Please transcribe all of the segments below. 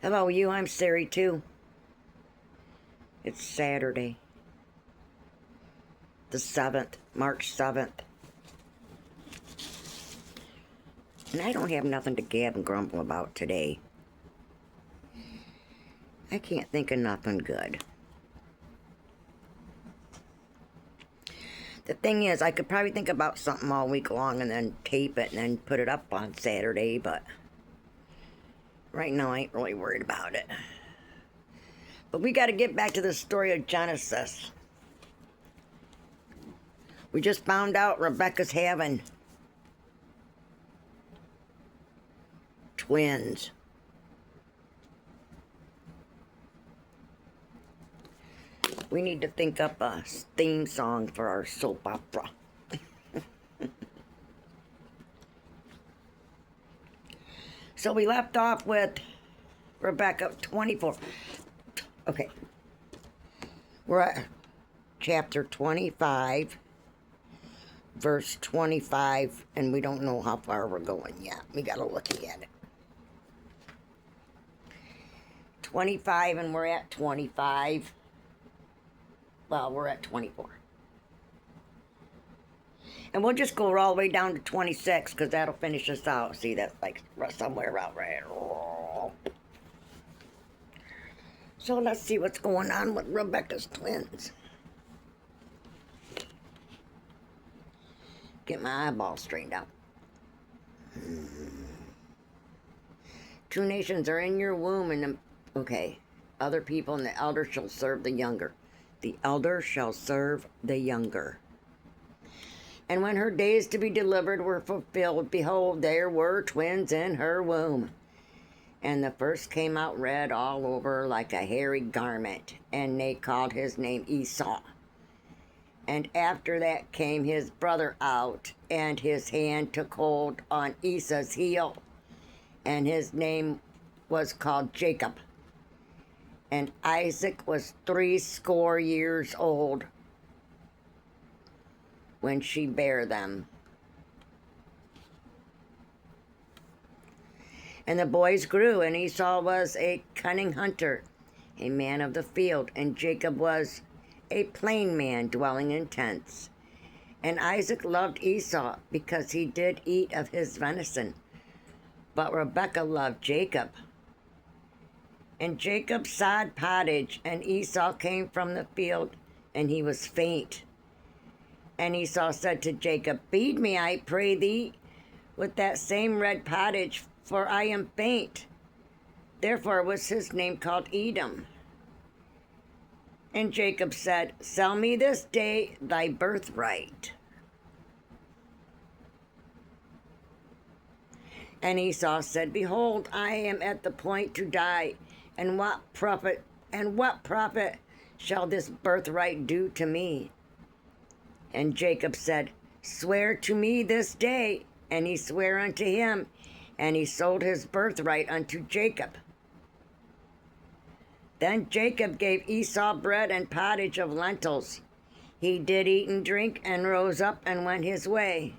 Hello, you. I'm Sari, too. It's Saturday, the 7th, March 7th. And I don't have nothing to gab and grumble about today. I can't think of nothing good. The thing is, I could probably think about something all week long and then tape it and then put it up on Saturday, but right now I ain't really worried about it. But we got to get back to the story of Genesis. We just found out Rebecca's having twins. We need to think up a theme song for our soap opera. So we left off with Rebecca 24. Okay. We're at chapter 25, verse 25, and we don't know how far we're going yet. We got to look at it. 25, and we're at 25. Well, we're at 24. And we'll just go all the way down to 26, because that'll finish us out. See, that's like somewhere out right. So let's see what's going on with Rebecca's twins. Get my eyeball straightened out. Two nations are in your womb, and okay, other people, and the elder shall serve the younger. The elder shall serve the younger. And when her days to be delivered were fulfilled, behold, there were twins in her womb. And the first came out red all over like a hairy garment, and they called his name Esau. And after that came his brother out, and his hand took hold on Esau's heel, and his name was called Jacob. And Isaac was 80 years old when she bare them. And the boys grew, and Esau was a cunning hunter, a man of the field, and Jacob was a plain man dwelling in tents. And Isaac loved Esau because he did eat of his venison, but Rebekah loved Jacob. And Jacob sod pottage, and Esau came from the field, and he was faint. And Esau said to Jacob, feed me, I pray thee, with that same red pottage, for I am faint. Therefore was his name called Edom. And Jacob said, sell me this day thy birthright. And Esau said, behold, I am at the point to die, and what profit shall this birthright do to me? And Jacob said, swear to me this day. And he sware unto him, and he sold his birthright unto Jacob. Then Jacob gave Esau bread and pottage of lentils. He did eat and drink, and rose up and went his way.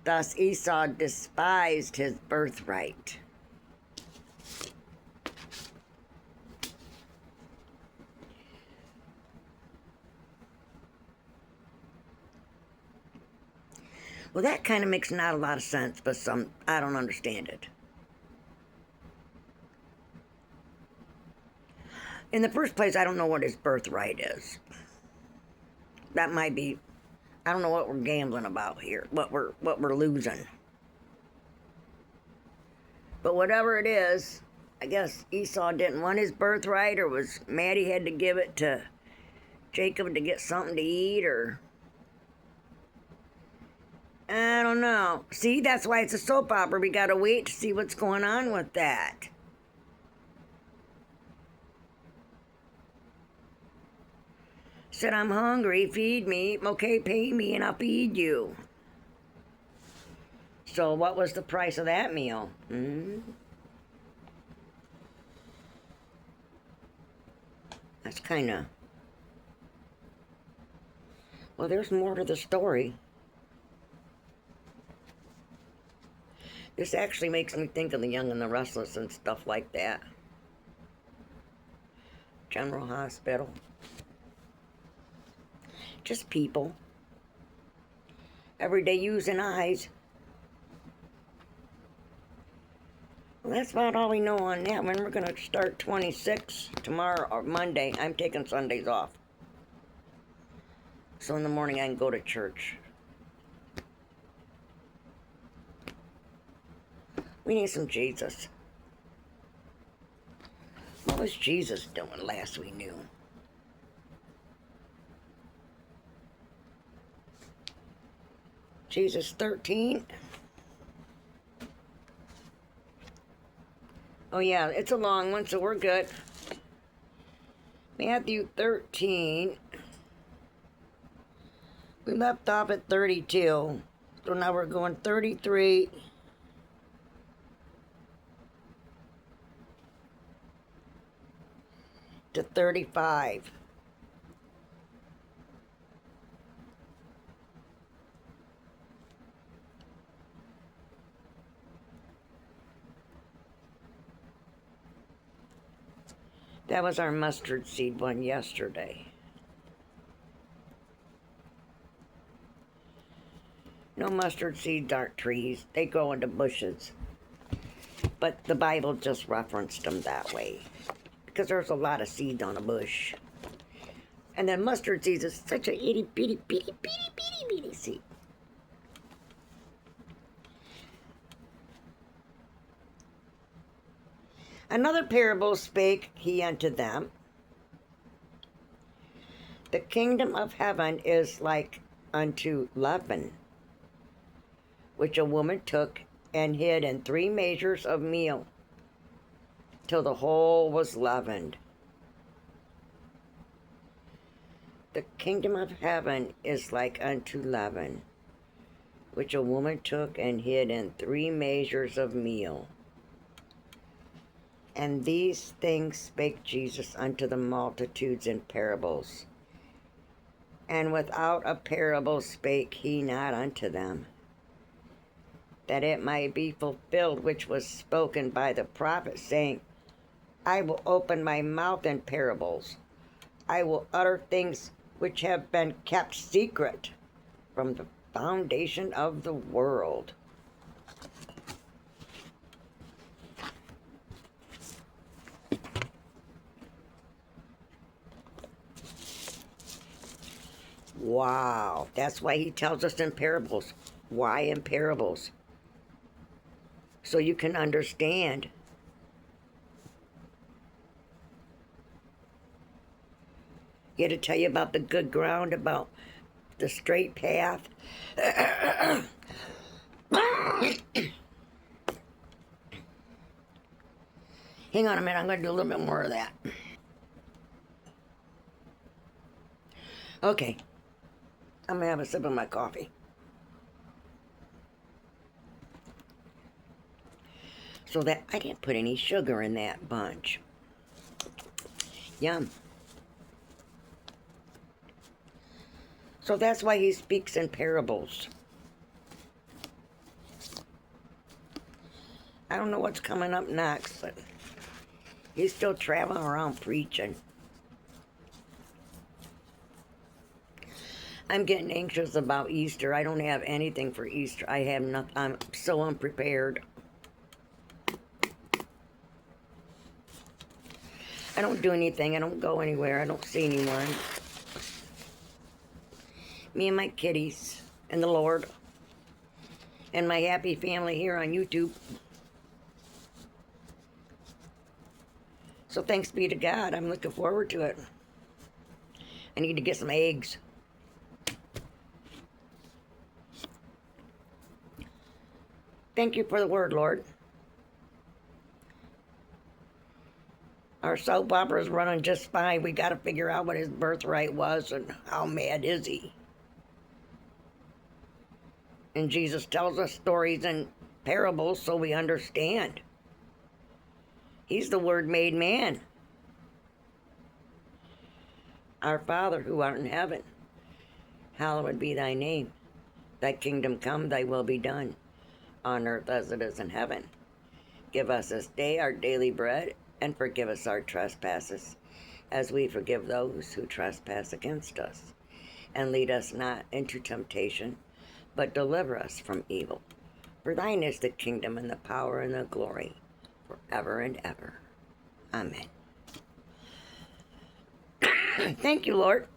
Thus Esau despised his birthright. Well, that kind of makes not a lot of sense, but I don't understand it. In the first place, I don't know what his birthright is. That might be, I don't know what we're gambling about here, what we're losing. But whatever it is, I guess Esau didn't want his birthright, or was mad he had to give it to Jacob to get something to eat, or I don't know. See, that's why it's a soap opera. We gotta wait to see what's going on with that. Said, I'm hungry, feed me. Okay, pay me and I'll feed you. So what was the price of that meal? That's kind of... Well, there's more to the story. This actually makes me think of The Young and the Restless and stuff like that. General Hospital. Just people. Everyday using eyes. Well, that's about all we know on that one. We're going to start 26 tomorrow or Monday. I'm taking Sundays off. So in the morning I can go to church. We need some Jesus. What was Jesus doing last we knew? Jesus 13. Oh yeah, it's a long one, so we're good. Matthew 13. We left off at 32. So now we're going 33 to 35. That was our mustard seed one yesterday. No, mustard seeds aren't trees. They grow into bushes. But the Bible just referenced them that way. Because there's a lot of seeds on a bush. And then mustard seeds is such a itty bitty bitty bitty bitty bitty seed. Another parable spake he unto them. The kingdom of heaven is like unto leaven, which a woman took and hid in 3 measures of meal, till the whole was leavened. The kingdom of heaven is like unto leaven, which a woman took and hid in 3 measures of meal. And these things spake Jesus unto the multitudes in parables. And without a parable spake he not unto them, that it might be fulfilled which was spoken by the prophet, saying, I will open my mouth in parables. I will utter things which have been kept secret from the foundation of the world. Wow, that's why he tells us in parables. Why in parables? So you can understand. He had to tell you about the good ground, about the straight path. Hang on a minute, I'm going to do a little bit more of that. Okay, I'm going to have a sip of my coffee. So that, I didn't put any sugar in that bunch. Yum. So that's why he speaks in parables. I don't know what's coming up next, but he's still traveling around preaching. I'm getting anxious about Easter. I don't have anything for Easter. I have nothing. I'm so unprepared. I don't do anything. I don't go anywhere. I don't see anyone. Me and my kitties and the Lord and my happy family here on YouTube. So thanks be to God. I'm looking forward to it. I need to get some eggs. Thank you for the word, Lord. Our soap opera is running just fine. We got to figure out what his birthright was and how mad is he. And Jesus tells us stories and parables so we understand. He's the Word made man. Our Father who art in heaven, hallowed be thy name. Thy kingdom come, thy will be done, on earth as it is in heaven. Give us this day our daily bread, and forgive us our trespasses, as we forgive those who trespass against us. And lead us not into temptation, but deliver us from evil. For thine is the kingdom and the power and the glory, forever and ever. Amen. Thank you, Lord.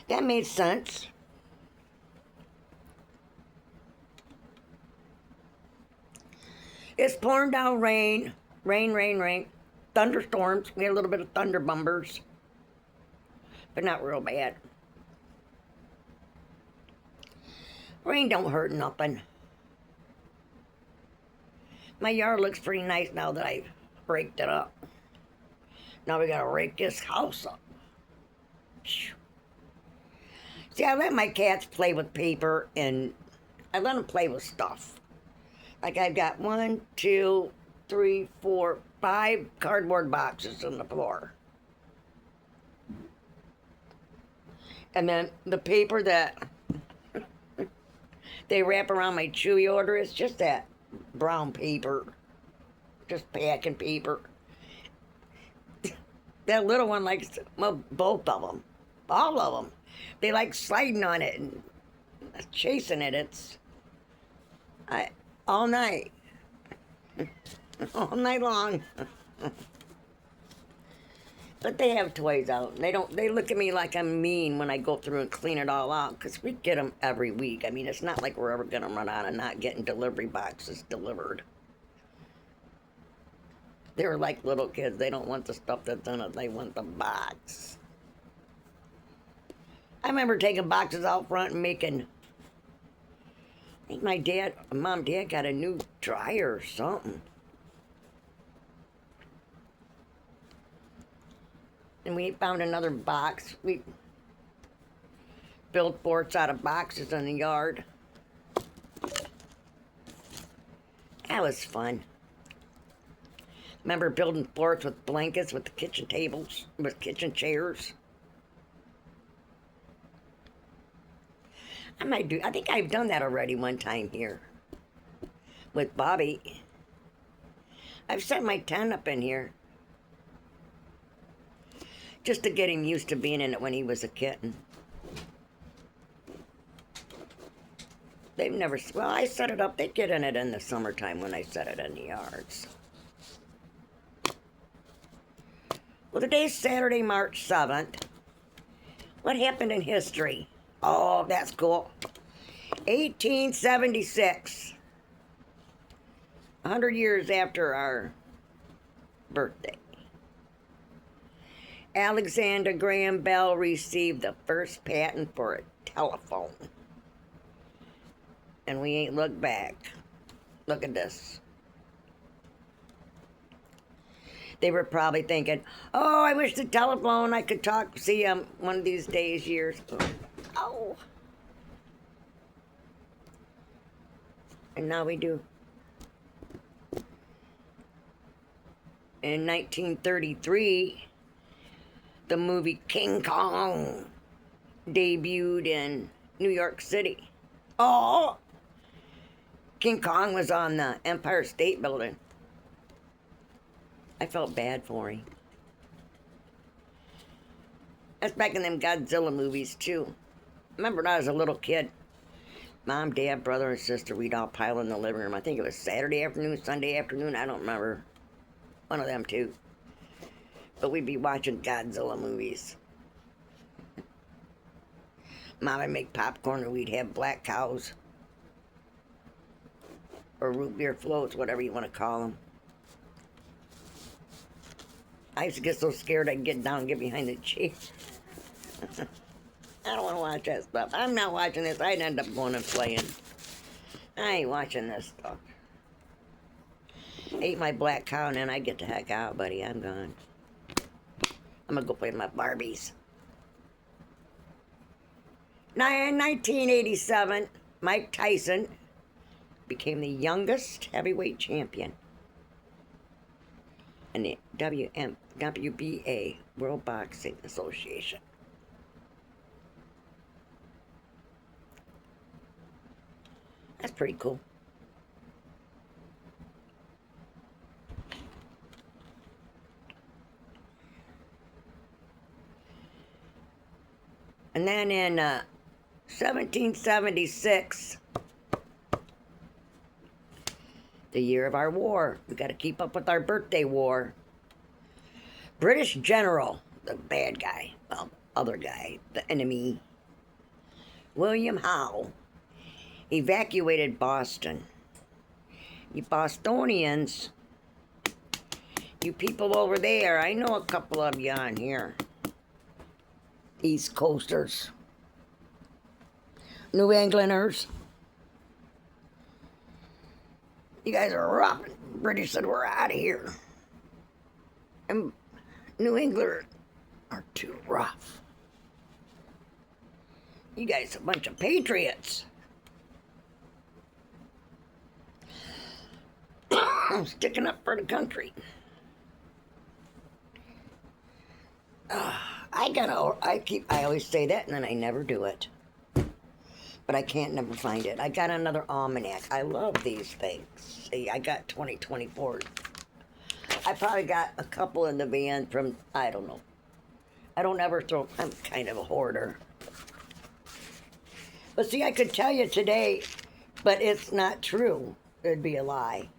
That made sense. It's pouring down rain. Rain, rain, rain. Thunderstorms. We had a little bit of thunder bumpers, but not real bad. Rain don't hurt nothing. My yard looks pretty nice now that I've raked it up. Now we gotta rake this house up. See, I let my cats play with paper, and I let them play with stuff. Like I've got 1, 2, 3, 4, 5 cardboard boxes on the floor. And then the paper that they wrap around my Chewy order is just that brown paper. Just packing paper. That little one likes, well, both of them. All of them. They like sliding on it and chasing it. It's all night. All night long. But they have toys out. They look at me like I'm mean when I go through and clean it all out, because we get them every week. I mean, it's not like we're ever going to run out of not getting delivery boxes delivered. They're like little kids. They don't want the stuff that's in it. They want the box. I remember taking boxes out front and making, I think my mom, dad got a new dryer or something. And we found another box. We built forts out of boxes in the yard. That was fun. Remember building forts with blankets, with the kitchen tables, with kitchen chairs. I think I've done that already one time here with Bobby. I've set my tent up in here just to get him used to being in it when he was a kitten. They've never, well, I set it up. They get in it in the summertime when I set it in the yards. Well, today's Saturday, March 7th. What happened in history? Oh, that's cool. 1876. 100 years after our birthday. Alexander Graham Bell received the first patent for a telephone. And we ain't looked back. Look at this. They were probably thinking, oh, I wish the telephone I could see him one of these days, years. Oh. And now we do. In 1933, the movie King Kong debuted in New York City. Oh! King Kong was on the Empire State Building. I felt bad for him. That's back in them Godzilla movies, too. Remember when I was a little kid, Mom, Dad, brother, and sister, we'd all pile in the living room. I think it was Saturday afternoon, Sunday afternoon, I don't remember. One of them, too. But we'd be watching Godzilla movies. Mom would make popcorn, and we'd have black cows. Or root beer floats, whatever you want to call them. I used to get so scared I'd get down and get behind the chair. I don't want to watch that stuff. I'm not watching this. I'd end up going and playing. I ain't watching this stuff. Ate my black cow and then I get the heck out, buddy. I'm gone. I'm going to go play with my Barbies. Now, in 1987, Mike Tyson became the youngest heavyweight champion in the WBA, World Boxing Association. That's pretty cool. And then in 1776, the year of our war, we got to keep up with our birthday war. British general, the bad guy, well, other guy, the enemy, William Howe, evacuated Boston. You Bostonians, you people over there, I know a couple of you on here. East Coasters, New Englanders. You guys are rough. British said we're out of here. And New Englanders are too rough. You guys are a bunch of patriots. I'm sticking up for the country. I always say that and then I never do it. But I can't never find it. I got another almanac. I love these things. See, I got 2024. I probably got a couple in the van from, I don't know. I don't ever throw, I'm kind of a hoarder. But see, I could tell you today, but it's not true. It'd be a lie.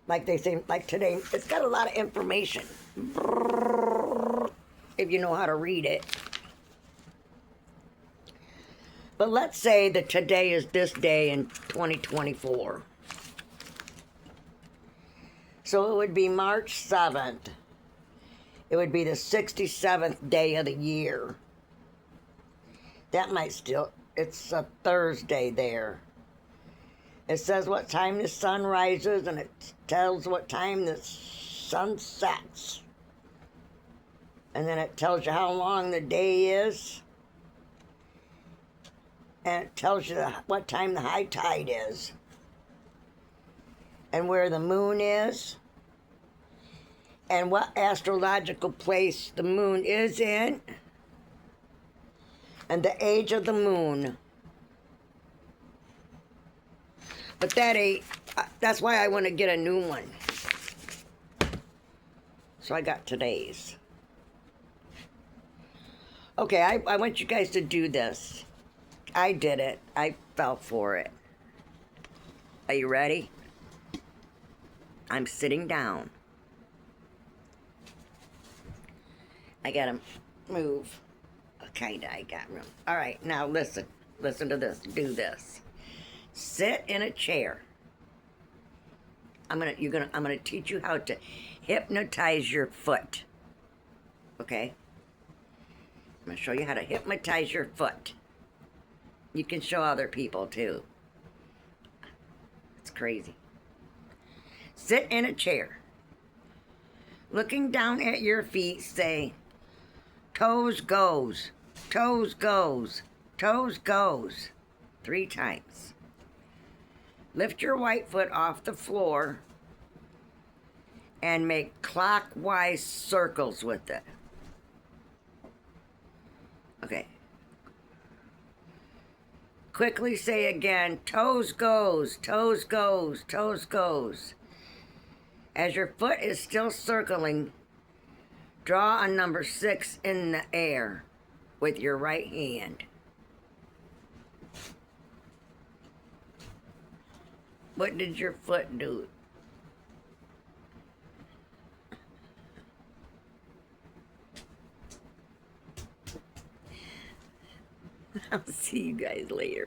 Like they say, like today, it's got a lot of information. If you know how to read it. But let's say that today is this day in 2024. So it would be March 7th. It would be the 67th day of the year. That might still, it's a Thursday there. It says what time the sun rises and it tells what time the sun sets. And then it tells you how long the day is. And it tells you what time the high tide is. And where the moon is. And what astrological place the moon is in. And the age of the moon. But that ain't, that's why I want to get a new one. So I got today's. Okay, I want you guys to do this. I did it. I fell for it. Are you ready? I'm sitting down. I gotta move. Kinda, I got room. All right, now listen. Listen to this. Do this. Sit in a chair. I'm gonna teach you how to hypnotize your foot. Okay? I'm gonna show you how to hypnotize your foot. You can show other people too. It's crazy. Sit in a chair. Looking down at your feet, say, toes goes, toes goes, toes goes, 3 times. Lift your right foot off the floor and make clockwise circles with it. Okay. Quickly say again, toes goes, toes goes, toes goes. As your foot is still circling, draw a number 6 in the air with your right hand. What did your foot do? I'll see you guys later.